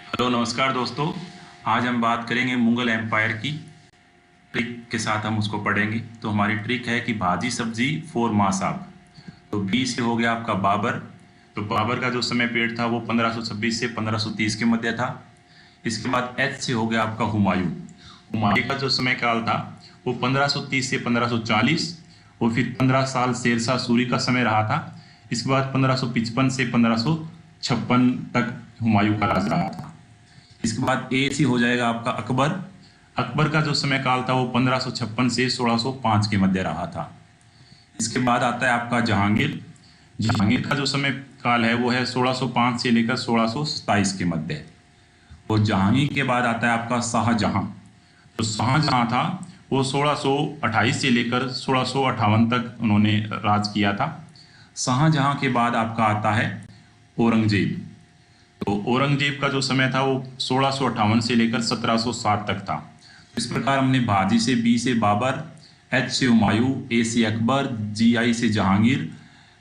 Hello नमस्कार दोस्तों। आज हम बात करेंगे मुगल एम्पायर की ट्रिक के साथ हम उसको पढ़ेंगे। तो हमारी ट्रिक है कि भाजी सब्जी फॉर माँ साहब। तो बी से हो गया आपका बाबर। तो बाबर का जो समय पीरियड था वो 1526 से 1530 के मध्य था। इसके बाद एच से हो गया आपका हुमायूं। हुमायूं का जो समय काल था वो 1530 से 1540 और फिर 15 साल शेरशाह सूरी का समय रहा था। इसके बाद 1555 से 1556 तक हुमायूं का राज रहा था। इसके बाद ए सी हो जाएगा आपका अकबर। अकबर का जो समय काल था वो 1556 से 1605 के मध्य रहा था। इसके बाद आता है आपका जहांगीर। जहांगीर का जो समय काल है वो है 1605 से लेकर 1627 के मध्य। और जहांगीर के बाद आता है आपका शाहजहां। तो शाहजहां था वो 1628 से लेकर 1658 तक उन्होंने राज किया था। शाहजहां के बाद आपका आता है औरंगजेब। तो औरंगजेब का जो समय था वो 1658 से लेकर 1707 तक था। इस प्रकार हमने भाजी से बी से बाबर, एच से हुमायूं, ए से अकबर, जी आई से जहांगीर,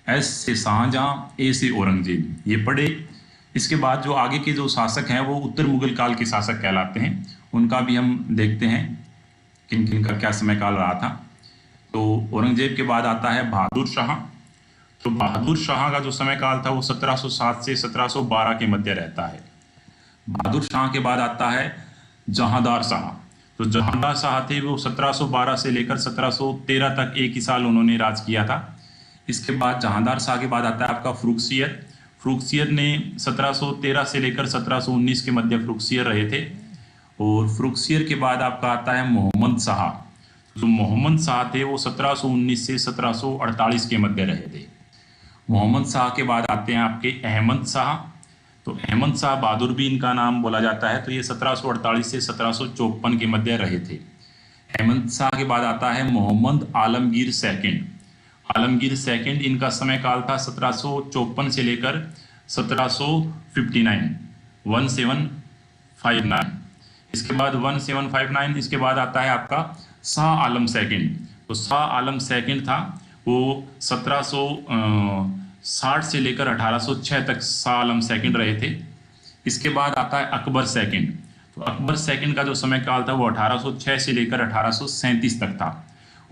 एस से शाहजहां, ए से औरंगजेब ये पढ़े। इसके बाद जो आगे के जो शासक हैं वो उत्तर मुगल काल के शासक कहलाते हैं। उनका भी हम देखते हैं किन किन का क्या समय काल रहा था। तो औरंगजेब के बाद आता है बहादुर शाह। तो बहादुर शाह का जो समय काल था वो 1707 से 1712 के मध्य रहता है। बहादुर शाह के बाद आता है जहांदार शाह। तो जहांदार शाह थे वो 1712 से लेकर 1713 तक एक ही साल उन्होंने राज किया था। इसके बाद जहांदार शाह के बाद आता है आपका फ्रुखसियर। फ्रुखसियर ने 1713 से लेकर 1719 के मध्य फ्रुखसियर रहे थे। और फ्रुखसियर के बाद आपका आता है मोहम्मद शाह। जो मोहम्मद शाह थे वो 1719 से 1748 के मध्य रहे थे। मोहम्मद शाह के बाद आते हैं आपके अहमद शाह। तो अहमद शाह बहादुर भी इनका नाम बोला जाता है। तो ये 1748 से 1754 के मध्य रहे थे। अहमद शाह के बाद आता है मोहम्मद आलमगीर सेकंड। आलमगीर सेकंड इनका समय काल था 1754 से लेकर 1759 1759। इसके बाद 1759 इसके बाद आता है आपका शाह आलम सेकंड। तो शाह आलम सेकंड था वो 1760 से लेकर 1806 तक शाह आलम सेकंड रहे थे। इसके बाद आता है अकबर सेकंड। तो अकबर सेकंड का जो समय काल था वो 1806 से लेकर 1837 तक था।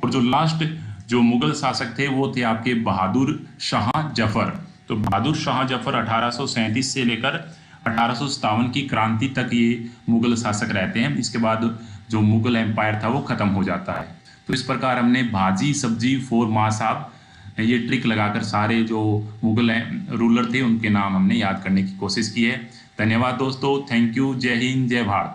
और जो लास्ट जो मुगल शासक थे वो थे आपके बहादुर शाह जफर। तो बहादुर शाह जफर 1837 से लेकर 1857 की क्रांति तक ये मुगल शासक रहते हैं। इसके बाद जो मुगल एम्पायर था वो खत्म हो जाता है। तो इस प्रकार हमने भाजी सब्जी फॉर माँ साहब ये ट्रिक लगाकर सारे जो मुगल रूलर थे उनके नाम हमने याद करने की कोशिश की है। धन्यवाद दोस्तों। Thank you. जय हिंद जय भारत।